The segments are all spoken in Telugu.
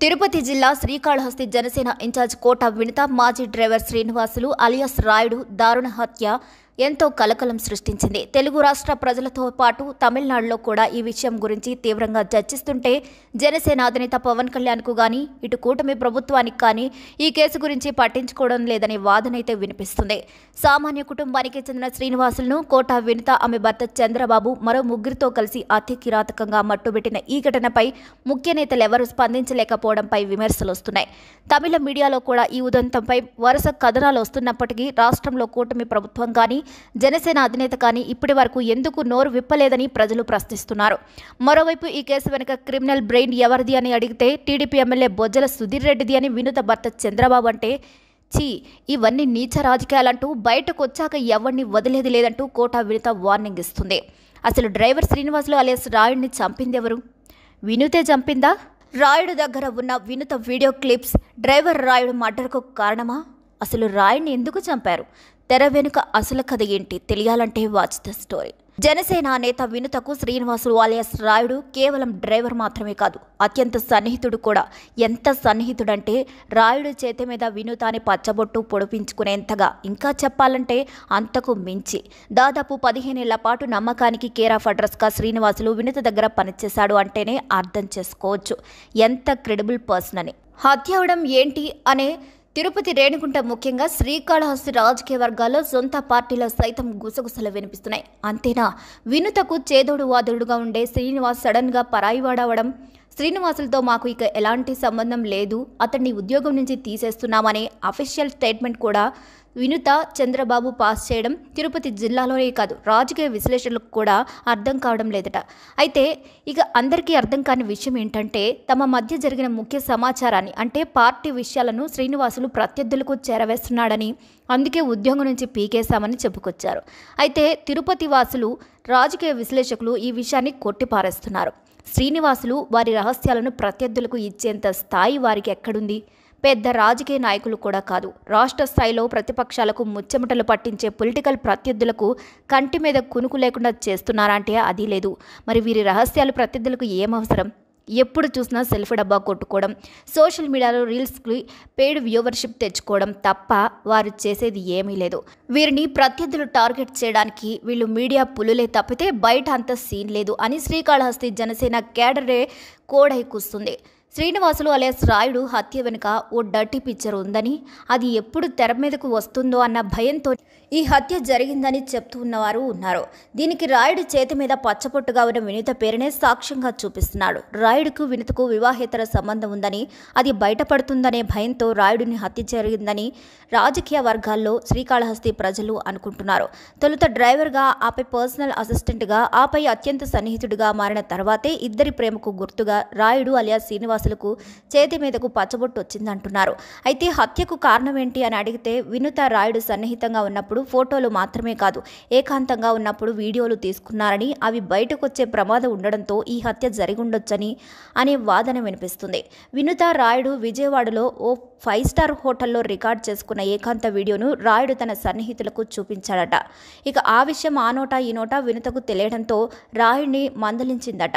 తిరుపతి జిల్లా శ్రీకాళహస్తి జనసేన ఇన్ఛార్జ్ కోట వినిత మాజీ డ్రైవర్ శ్రీనివాసులు అలియాస్ రాయుడు దారుణ హత్య ఎంతో కలకలం సృష్టించింది. తెలుగు రాష్ట్ర ప్రజలతో పాటు తమిళనాడులో కూడా ఈ విషయం గురించి తీవ్రంగా చర్చిస్తుంటే జనసేన అధినేత పవన్ కళ్యాణ్కు గానీ ఇటు కూటమి ప్రభుత్వానికి కానీ ఈ కేసు గురించి పట్టించుకోవడం లేదనే వాదనైతే వినిపిస్తుంది. సామాన్య కుటుంబానికి చెందిన శ్రీనివాసులను కోట వినిత ఆమె భర్త చంద్రబాబు మరో ముగ్గురితో కలిసి అతి కిరాతకంగా మట్టుబెట్టిన ఈ ఘటనపై ముఖ్య నేతలెవరూ స్పందించలేకపోవడంపై విమర్శలు వస్తున్నాయి. తమిళ మీడియాలో కూడా ఈ ఉదంతంపై వరుస కథనాలు వస్తున్నప్పటికీ రాష్ట్రంలో కూటమి ప్రభుత్వం కానీ జనసేన అధినేత కానీ ఇప్పటి వరకు ఎందుకు నోరు విప్పలేదని ప్రజలు ప్రశ్నిస్తున్నారు. మరోవైపు ఈ కేసు వెనుక క్రిమినల్ బ్రెయిన్ ఎవరిది అని అడిగితే టీడీపీ ఎమ్మెల్యే బొజ్జల సుధీర్ రెడ్డిది అని వినుత భర్త చంద్రబాబు అంటే ఇవన్నీ నీచ రాజకీయాలంటూ బయటకు వచ్చాక ఎవరిని వదిలేది లేదంటూ కోట వినుత వార్నింగ్ ఇస్తుంది. అసలు డ్రైవర్ శ్రీనివాసులు అలియాస్ రాయుడిని చంపింది ఎవరు? వినుతే చంపిందా? రాయుడు దగ్గర ఉన్న వినుత వీడియో క్లిప్స్ డ్రైవర్ రాయుడు మర్డర్కు కారణమా? అసలు రాయుడిని ఎందుకు చంపారు? తెర వెనుక అసలు కథ ఏంటి తెలియాలంటే వాచ్ ద స్టోరీ. జనసేన నేత వినుతకు శ్రీనివాసులు అలియాస్ రాయుడు కేవలం డ్రైవర్ మాత్రమే కాదు, అత్యంత సన్నిహితుడు కూడా. ఎంత సన్నిహితుడంటే రాయుడు చేతి మీద వినుత అని పచ్చబొట్టు పొడిపించుకునేంతగా, ఇంకా చెప్పాలంటే అంతకు మించి. దాదాపు 15 ఏళ్ల పాటు నమ్మకానికి కేర్ ఆఫ్ అడ్రస్గా శ్రీనివాసులు వినుత దగ్గర పనిచేశాడు అంటేనే అర్థం చేసుకోవచ్చు ఎంత క్రెడిబుల్ పర్సన్ అని. హత్య అవడం ఏంటి అనే తిరుపతి రేణిగుంట ముఖ్యంగా శ్రీకాళహస్తి రాజకీయ వర్గాల్లో సొంత పార్టీలో సైతం గుసగుసలు వినిపిస్తున్నాయి. అంతేనా, వినుతకు చేదోడు వాదుడుగా ఉండే శ్రీనివాస్ సడన్గా పరాయివాడవడం, శ్రీనివాసులతో మాకు ఇక ఎలాంటి సంబంధం లేదు, అతన్ని ఉద్యోగం నుంచి తీసేస్తున్నామనే అఫీషియల్ స్టేట్మెంట్ కూడా వినుత చంద్రబాబు పాస్ చేయడం తిరుపతి జిల్లాలోనే కాదు రాజకీయ విశ్లేషకులకు కూడా అర్థం కావడం లేదట. అయితే ఇక అందరికీ అర్థం కాని విషయం ఏంటంటే తమ మధ్య జరిగిన ముఖ్య సమాచారాన్ని అంటే పార్టీ విషయాలను శ్రీనివాసులు ప్రత్యర్థులకు చేరవేస్తున్నాడని, అందుకే ఉద్యోగం నుంచి పీకేశామని చెప్పుకొచ్చారు. అయితే తిరుపతి వాసులు రాజకీయ విశ్లేషకులు ఈ విషయాన్ని కొట్టిపారేస్తున్నారు. శ్రీనివాసులు వారి రహస్యాలను ప్రత్యర్థులకు ఇచ్చేంత స్థాయి వారికి ఎక్కడుంది? పెద్ద రాజకీయ నాయకులు కూడా కాదు, రాష్ట్ర స్థాయిలో ప్రతిపక్షాలకు ముచ్చెమటలు పట్టించే పొలిటికల్ ప్రత్యర్థులకు కంటి మీద కునుకు లేకుండా చేస్తున్నారంటే అది లేదు. మరి వీరి రహస్యాలు ప్రత్యర్థులకు ఏమవసరం? ఎప్పుడు చూసినా సెల్ఫీ డబ్బా కొట్టుకోవడం, సోషల్ మీడియాలో రీల్స్కి పెయిడ్ వ్యూవర్షిప్ తెచ్చుకోవడం తప్ప వారు చేసేది ఏమీ లేదు. వీరిని ప్రత్యర్థులు టార్గెట్ చేయడానికి వీళ్ళు మీడియా పులులే తప్పితే బయట అంత సీన్ లేదు అని శ్రీకాళహస్తి జనసేన కేడరే కోడై కూస్తుంది. శ్రీనివాసులు అలియాస్ రాయుడు హత్య వెనుక ఓ డర్టీ పిక్చర్ ఉందని, అది ఎప్పుడు తెర మీదకు వస్తుందో అన్న భయంతో ఈ హత్య జరిగిందని చెప్తూ ఉన్నవారు ఉన్నారు. దీనికి రాయుడు చేతి మీద పచ్చపొట్టుగా ఉన్న వినుత పేరునే సాక్ష్యంగా చూపిస్తున్నాడు. రాయుడుకు వినుతకు వివాహేతర సంబంధం ఉందని, అది బయటపడుతుందనే భయంతో రాయుడిని హత్య జరిగిందని రాజకీయ వర్గాల్లో శ్రీకాళహస్తి ప్రజలు అనుకుంటున్నారు. తొలుత డ్రైవర్గా, ఆపై పర్సనల్ అసిస్టెంట్గా, ఆపై అత్యంత సన్నిహితుడిగా మారిన తర్వాతే ఇద్దరి ప్రేమకు గుర్తుగా రాయుడు అలియాస్ శ్రీనివాసులకు చేతి మీదకు పచ్చబొట్టు వచ్చిందంటున్నారు. అయితే హత్యకు కారణం ఏంటి అని అడిగితే వినుత రాయుడు సన్నిహితంగా ఉన్నప్పుడు ఫోటోలు మాత్రమే కాదు ఏకాంతంగా ఉన్నప్పుడు వీడియోలు తీసుకున్నారని, అవి బయటకు వచ్చే ప్రమాదం ఉండడంతో ఈ హత్య జరిగుండొచ్చని అనే వాదన వినిపిస్తుంది. వినుత రాయుడు విజయవాడలో ఓ 5 స్టార్ హోటల్లో రికార్డ్ చేసుకున్న ఏకాంత వీడియోను రాయుడు తన సన్నిహితులకు చూపించాడట. ఇక ఆ విషయం ఆ నోటా ఈ నోటా వినుతకు తెలియడంతో రాయుడిని మందలించిందట.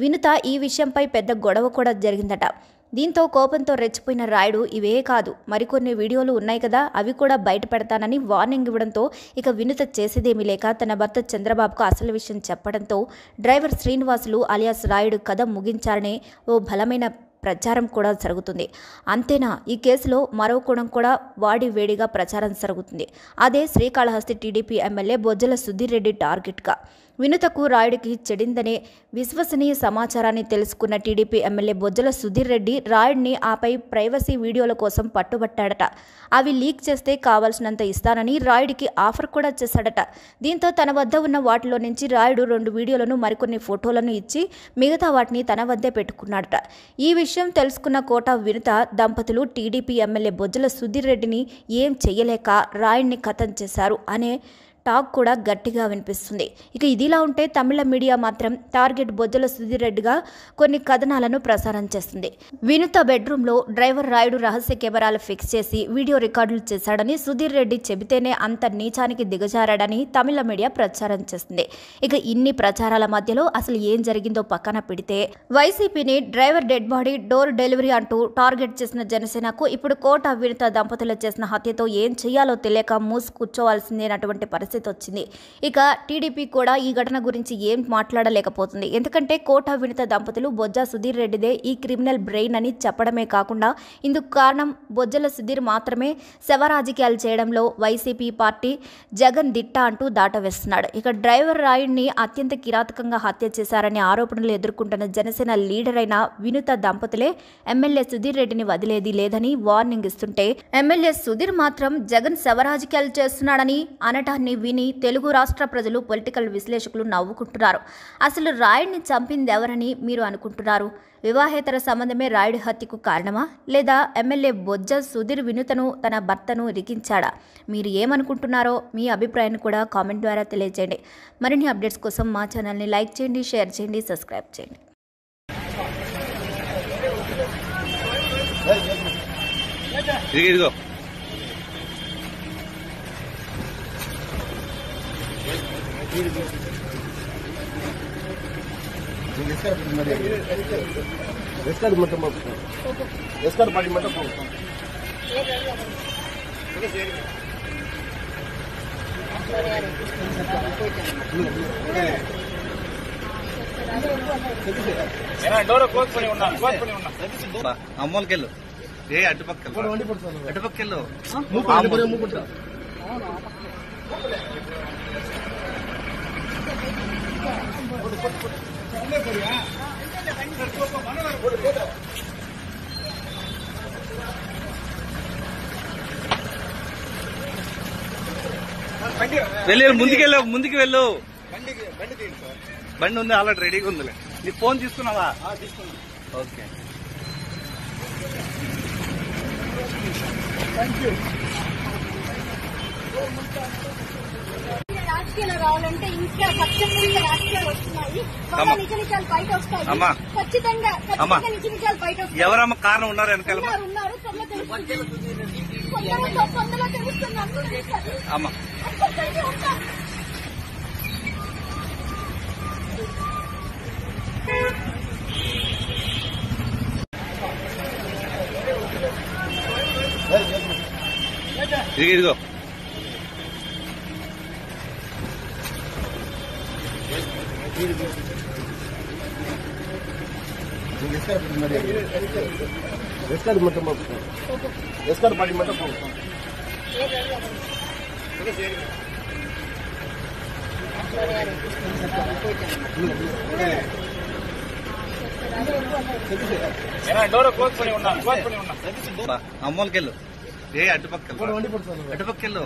వినుత ఈ విషయంపై పెద్ద గొడవ కూడా జరిగిందట. దీంతో కోపంతో రెచ్చిపోయిన రాయుడు ఇవే కాదు మరికొన్ని వీడియోలు ఉన్నాయి కదా, అవి కూడా బయట పెడతానని వార్నింగ్ ఇవ్వడంతో ఇక వినుత చేసేదేమీ లేక తన భర్త చంద్రబాబుకు అసలు విషయం చెప్పడంతో డ్రైవర్ శ్రీనివాసులు అలియాస్ రాయుడు కథ ముగించారనే ఓ బలమైన ప్రచారం కూడా జరుగుతుంది. అంతేనా, ఈ కేసులో మరో కోణం కూడా వాడి వేడిగా ప్రచారం జరుగుతుంది. అదే శ్రీకాళహస్తి టీడీపీ ఎమ్మెల్యే బొజ్జల సుధీర్ రెడ్డి టార్గెట్గా. వినుతకు రాయుడికి చెడిందనే విశ్వసనీయ సమాచారాన్ని తెలుసుకున్న టీడీపీ ఎమ్మెల్యే బొజ్జల సుధీర్ రెడ్డి రాయుడిని ఆపై ప్రైవసీ వీడియోల కోసం పట్టుబట్టాడట. అవి లీక్ చేస్తే కావాల్సినంత ఇస్తానని రాయుడికి ఆఫర్ కూడా చేశాడట. దీంతో తన వద్ద ఉన్న వాటిలో నుంచి రాయుడు 2 వీడియోలను మరికొన్ని ఫోటోలను ఇచ్చి మిగతా వాటిని తన వద్దే పెట్టుకున్నాడట. ఈ విషయం తెలుసుకున్న కోట వినుత దంపతులు టీడీపీ ఎమ్మెల్యే బొజ్జల సుధీర్ రెడ్డిని ఏం చెయ్యలేక రాయుడిని ఖతం చేశారు అనే టాక్ కూడా గట్టిగా వినిపిస్తుంది. ఇక ఇదిలా ఉంటే తమిళ మీడియా మాత్రం టార్గెట్ బొజ్జల సుధీర్ రెడ్డిగా కొన్ని కథనాలను ప్రసారం చేస్తుంది. వినుత బెడ్రూమ్లో డ్రైవర్ రాయుడు రహస్య కెమెరాలు ఫిక్స్ చేసి వీడియో రికార్డులు చేశాడని సుధీర్ రెడ్డి చెబితేనే అంత నీచానికి దిగజారాడని తమిళ మీడియా ప్రచారం చేస్తుంది. ఇక ఇన్ని ప్రచారాల మధ్యలో అసలు ఏం జరిగిందో పక్కన పెడితే వైసీపీని driver dead body door delivery అంటూ టార్గెట్ చేసిన జనసేనకు ఇప్పుడు కోట వినుత దంపతులు చేసిన హత్యతో ఏం చేయాలో తెలియక మూసి కూర్చోవాల్సిందేనటువంటి పరిస్థితి వచ్చింది. ఇక టీడీపీ కూడా ఈ ఘటన గురించి ఏం మాట్లాడలేకపోతుంది. ఎందుకంటే కోట వినుత దంపతులు బొజ్జ సుధీర్ రెడ్డిదే ఈ క్రిమినల్ బ్రెయిన్ అని చెప్పడమే కాకుండా ఇందుకు కారణం బొజ్జల సుధీర్ మాత్రమే శవ రాజకీయాలు చేయడంలో వైసీపీ పార్టీ జగన్ దిట్ట అంటూ దాటవేస్తున్నాడు. ఇక డ్రైవర్ రాయుడిని అత్యంత కిరాతకంగా హత్య చేశారనే ఆరోపణలు ఎదుర్కొంటున్న జనసేన లీడర్ అయిన వినుత దంపతులే ఎమ్మెల్యే సుధీర్ రెడ్డిని వదిలేది లేదని వార్నింగ్ ఇస్తుంటే ఎమ్మెల్యే సుధీర్ మాత్రం జగన్ శవ రాజకీయాలు చేస్తున్నాడని అనటాన్ని విని తెలుగు రాష్ట్ర ప్రజలు పొలిటికల్ విశ్లేషకులు నవ్వుకుంటున్నారు. అసలు రాయుడిని చంపింది ఎవరని మీరు అనుకుంటున్నారు? వివాహేతర సంబంధమే రాయుడి హత్యకు కారణమా, లేదా ఎమ్మెల్యే బొజ్జ సుధీర్ వినుతను తన భర్తను ఇరికించాడా? మీరు ఏమనుకుంటున్నారో మీ అభిప్రాయాన్ని కూడా కామెంట్ ద్వారా తెలియజేయండి. మరిన్ని అప్డేట్స్ కోసం మా ఛానల్ని లైక్ చేయండి, షేర్ చేయండి, సబ్స్క్రైబ్ చేయండి. ఇదిగో ఎస్కార్ மட்டும் ఎస్కార్ పార్టీ மட்டும் అమ్మోలకెళ్ళు ఏ అటుపక్కలు అటుపక్కలు వెళ్ళి ముందుకు వెళ్ళు. బండి ఉంది, ఆల్రెడీ రెడీగా ఉందిలే. నీ ఫోన్ తీసుకున్నావా? ఓకే. రాజకీయాలు రావాలంటే ఇంకా ఖచ్చితంగా రాజకీయాలు వస్తున్నాయి. నిజ నిజాలు బయట వస్తాయి. ఖచ్చితంగా నిజ నిజాలు బయట వస్తాయి. ఎవరమ్మ కారణం ఉన్నారు వెనకాల? ఉన్నారు కొందరు తెలుస్తుంది. అమ్మా ఇదిగో ఎస్కార్ மட்டும் ఎస్కార్ పార్టీ மட்டும் అమ్మోలకెళ్ళు ఏ అటుపక్కలు అటుపక్కలు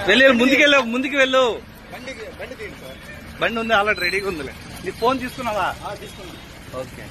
వెళ్ళి ముందుకు వెళ్ళు. బండి ఉంది, ఆల్రెడీ రెడీగా ఉందిలే. నీ ఫోన్ తీసుకున్నావా? ఓకే.